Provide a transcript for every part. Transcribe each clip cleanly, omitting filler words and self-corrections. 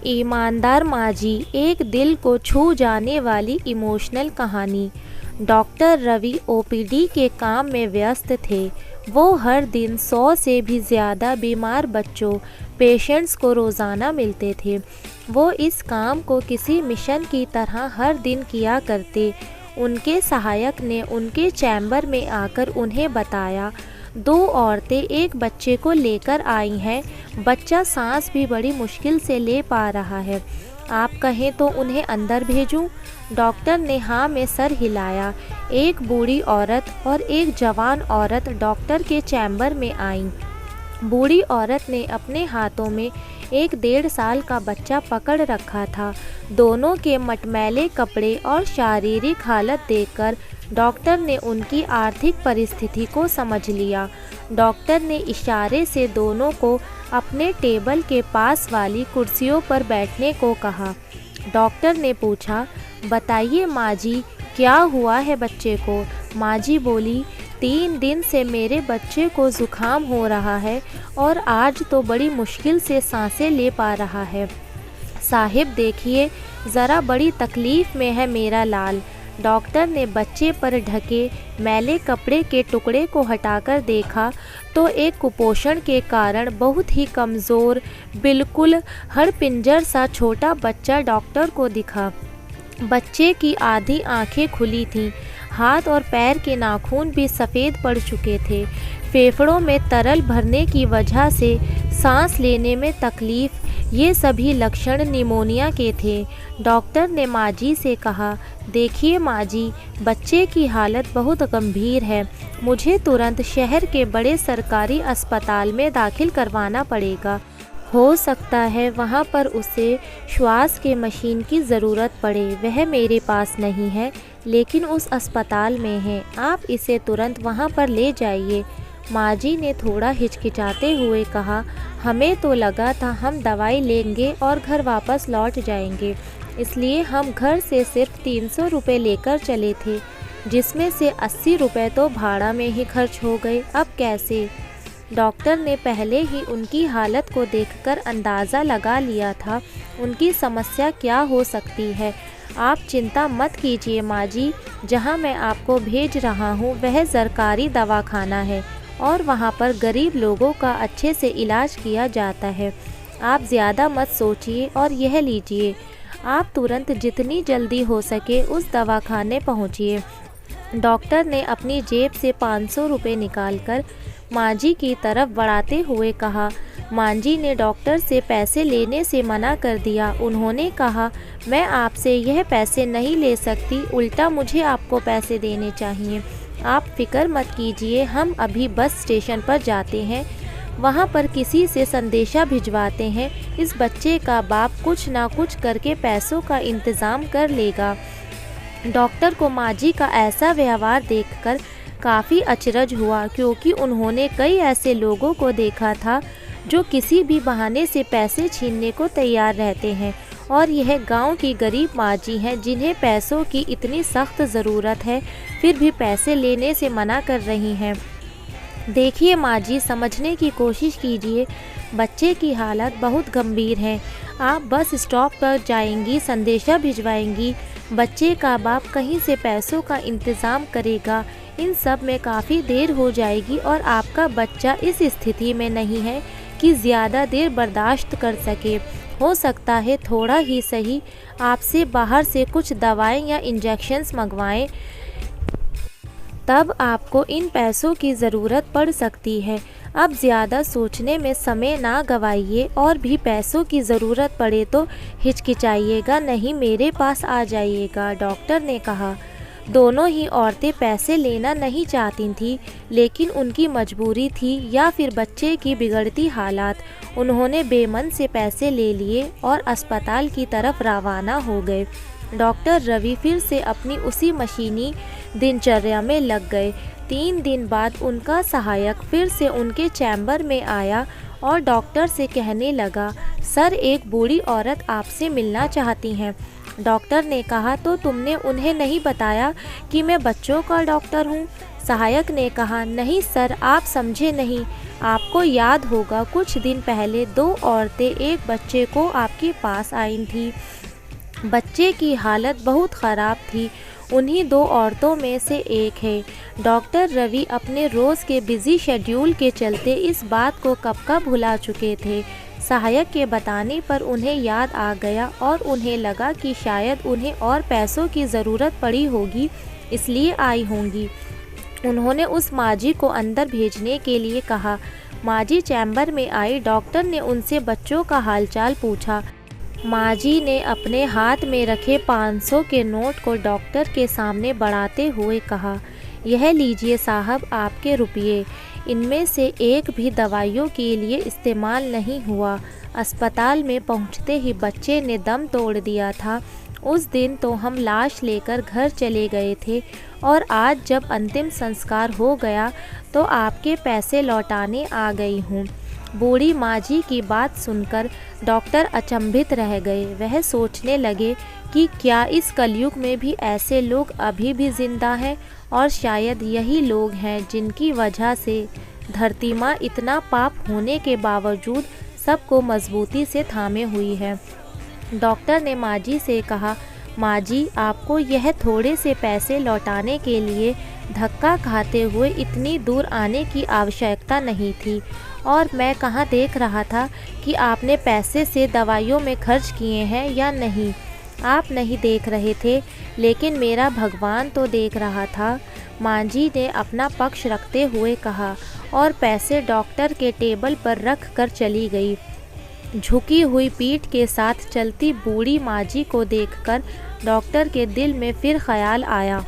ईमानदार माँझी, एक दिल को छू जाने वाली इमोशनल कहानी। डॉक्टर रवि ओपीडी के काम में व्यस्त थे। वो हर दिन 100 से भी ज़्यादा बीमार बच्चों पेशेंट्स को रोज़ाना मिलते थे। वो इस काम को किसी मिशन की तरह हर दिन किया करते। उनके सहायक ने उनके चैम्बर में आकर उन्हें बताया, 2 औरतें एक बच्चे को लेकर आई हैं। बच्चा सांस भी बड़ी मुश्किल से ले पा रहा है। आप कहें तो उन्हें अंदर भेजूं? डॉक्टर ने हाँ में सर हिलाया। एक बूढ़ी औरत और एक जवान औरत डॉक्टर के चैम्बर में आईं। बूढ़ी औरत ने अपने हाथों में एक 1.5 साल का बच्चा पकड़ रखा था। दोनों के मटमैले कपड़े और शारीरिक हालत देखकर डॉक्टर ने उनकी आर्थिक परिस्थिति को समझ लिया। डॉक्टर ने इशारे से दोनों को अपने टेबल के पास वाली कुर्सियों पर बैठने को कहा। डॉक्टर ने पूछा, बताइए माँझी, क्या हुआ है बच्चे को? माँझी बोली, 3 दिन से मेरे बच्चे को ज़ुकाम हो रहा है और आज तो बड़ी मुश्किल से सांसें ले पा रहा है। साहिब देखिए, ज़रा बड़ी तकलीफ़ में है मेरा लाल। डॉक्टर ने बच्चे पर ढके मैले कपड़े के टुकड़े को हटाकर देखा तो एक कुपोषण के कारण बहुत ही कमज़ोर, बिल्कुल हड़पिंजर सा छोटा बच्चा डॉक्टर को दिखा। बच्चे की आधी आंखें खुली थीं, हाथ और पैर के नाखून भी सफ़ेद पड़ चुके थे। फेफड़ों में तरल भरने की वजह से सांस लेने में तकलीफ़, ये सभी लक्षण निमोनिया के थे। डॉक्टर ने माँझी से कहा, देखिए माँझी, बच्चे की हालत बहुत गंभीर है। मुझे तुरंत शहर के बड़े सरकारी अस्पताल में दाखिल करवाना पड़ेगा। हो सकता है वहाँ पर उसे श्वास के मशीन की ज़रूरत पड़े। वह मेरे पास नहीं है, लेकिन उस अस्पताल में है। आप इसे तुरंत वहाँ पर ले जाइए। माँझी ने थोड़ा हिचकिचाते हुए कहा, हमें तो लगा था हम दवाई लेंगे और घर वापस लौट जाएंगे, इसलिए हम घर से सिर्फ 300 रुपये लेकर चले थे, जिसमें से 80 रुपये तो भाड़ा में ही खर्च हो गए। अब कैसे? डॉक्टर ने पहले ही उनकी हालत को देखकर अंदाज़ा लगा लिया था उनकी समस्या क्या हो सकती है। आप चिंता मत कीजिए माँझी, जहाँ मैं आपको भेज रहा हूँ वह सरकारी दवाखाना है और वहाँ पर गरीब लोगों का अच्छे से इलाज किया जाता है। आप ज़्यादा मत सोचिए और यह लीजिए। आप तुरंत जितनी जल्दी हो सके उस दवाखाने पहुँचिए। डॉक्टर ने अपनी जेब से 500 रुपये निकालकर माँझी की तरफ बढ़ाते हुए कहा। माँझी ने डॉक्टर से पैसे लेने से मना कर दिया। उन्होंने कहा, मैं आपसे यह पैसे नहीं ले सकती, उल्टा मुझे आपको पैसे देने चाहिए। आप फिक्र मत कीजिए, हम अभी बस स्टेशन पर जाते हैं, वहाँ पर किसी से संदेशा भिजवाते हैं। इस बच्चे का बाप कुछ ना कुछ करके पैसों का इंतज़ाम कर लेगा। डॉक्टर को माँझी का ऐसा व्यवहार देखकर काफ़ी अचरज हुआ, क्योंकि उन्होंने कई ऐसे लोगों को देखा था जो किसी भी बहाने से पैसे छीनने को तैयार रहते हैं, और यह गांव की गरीब माँझी हैं जिन्हें पैसों की इतनी सख्त ज़रूरत है, फिर भी पैसे लेने से मना कर रही हैं। देखिए माँझी, समझने की कोशिश कीजिए, बच्चे की हालत बहुत गंभीर है। आप बस स्टॉप पर जाएंगी, संदेशा भिजवाएंगी, बच्चे का बाप कहीं से पैसों का इंतज़ाम करेगा। इन सब में काफ़ी देर हो जाएगी और आपका बच्चा इस स्थिति में नहीं है कि ज़्यादा देर बर्दाश्त कर सके। हो सकता है थोड़ा ही सही आपसे बाहर से कुछ दवाएं या इंजेक्शन्स मंगवाएं, तब आपको इन पैसों की ज़रूरत पड़ सकती है। अब ज़्यादा सोचने में समय ना गवाइए, और भी पैसों की ज़रूरत पड़े तो हिचकिचाइएगा नहीं, मेरे पास आ जाइएगा। डॉक्टर ने कहा। दोनों ही औरतें पैसे लेना नहीं चाहती थीं, लेकिन उनकी मजबूरी थी या फिर बच्चे की बिगड़ती हालात। उन्होंने बेमन से पैसे ले लिए और अस्पताल की तरफ रवाना हो गए। डॉक्टर रवि फिर से अपनी उसी मशीनी दिनचर्या में लग गए। 3 दिन बाद उनका सहायक फिर से उनके चैम्बर में आया और डॉक्टर से कहने लगा, सर, एक बूढ़ी औरत आपसे मिलना चाहती हैं। डॉक्टर ने कहा, तो तुमने उन्हें नहीं बताया कि मैं बच्चों का डॉक्टर हूँ? सहायक ने कहा, नहीं सर, आप समझे नहीं। आपको याद होगा कुछ दिन पहले 2 औरतें एक बच्चे को आपके पास आई थीं। बच्चे की हालत बहुत ख़राब थी। उन्हीं 2 औरतों में से एक है। डॉक्टर रवि अपने रोज़ के बिज़ी शेड्यूल के चलते इस बात को कब का भुला चुके थे। सहायक के बताने पर उन्हें याद आ गया और उन्हें लगा कि शायद उन्हें और पैसों की ज़रूरत पड़ी होगी, इसलिए आई होंगी। उन्होंने उस माजी को अंदर भेजने के लिए कहा। माजी चैम्बर में आई। डॉक्टर ने उनसे बच्चों का हालचाल पूछा। माजी ने अपने हाथ में रखे 500 के नोट को डॉक्टर के सामने बढ़ाते हुए कहा, यह लीजिए साहब आपके रुपये। इनमें से एक भी दवाइयों के लिए इस्तेमाल नहीं हुआ। अस्पताल में पहुंचते ही बच्चे ने दम तोड़ दिया था। उस दिन तो हम लाश लेकर घर चले गए थे और आज जब अंतिम संस्कार हो गया तो आपके पैसे लौटाने आ गई हूँ। बूढ़ी माजी की बात सुनकर डॉक्टर अचंभित रह गए। वह सोचने लगे कि क्या इस कलयुग में भी ऐसे लोग अभी भी जिंदा हैं, और शायद यही लोग हैं जिनकी वजह से धरती माँ इतना पाप होने के बावजूद सबको मजबूती से थामे हुई है। डॉक्टर ने माजी से कहा, माजी, आपको यह थोड़े से पैसे लौटाने के लिए धक्का खाते हुए इतनी दूर आने की आवश्यकता नहीं थी, और मैं कहाँ देख रहा था कि आपने पैसे से दवाइयों में खर्च किए हैं या नहीं। आप नहीं देख रहे थे, लेकिन मेरा भगवान तो देख रहा था। मांझी ने अपना पक्ष रखते हुए कहा और पैसे डॉक्टर के टेबल पर रख कर चली गई। झुकी हुई पीठ के साथ चलती बूढ़ी मांझी को देखकर डॉक्टर के दिल में फिर ख्याल आया,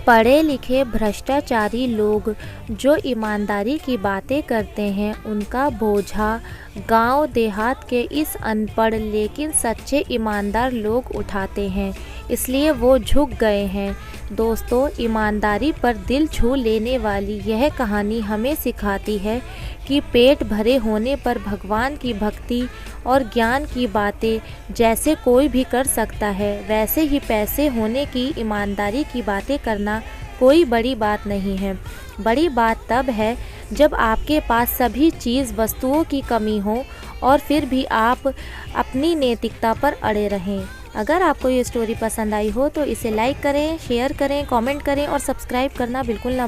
पढ़े लिखे भ्रष्टाचारी लोग जो ईमानदारी की बातें करते हैं, उनका बोझा गांव देहात के इस अनपढ़ लेकिन सच्चे ईमानदार लोग उठाते हैं, इसलिए वो झुक गए हैं। दोस्तों, ईमानदारी पर दिल छू लेने वाली यह कहानी हमें सिखाती है कि पेट भरे होने पर भगवान की भक्ति और ज्ञान की बातें जैसे कोई भी कर सकता है, वैसे ही पैसे होने की ईमानदारी की बातें करना कोई बड़ी बात नहीं है। बड़ी बात तब है जब आपके पास सभी चीज़ वस्तुओं की कमी हो और फिर भी आप अपनी नैतिकता पर अड़े रहें। अगर आपको ये स्टोरी पसंद आई हो तो इसे लाइक करें, शेयर करें, कमेंट करें और सब्सक्राइब करना बिल्कुल ना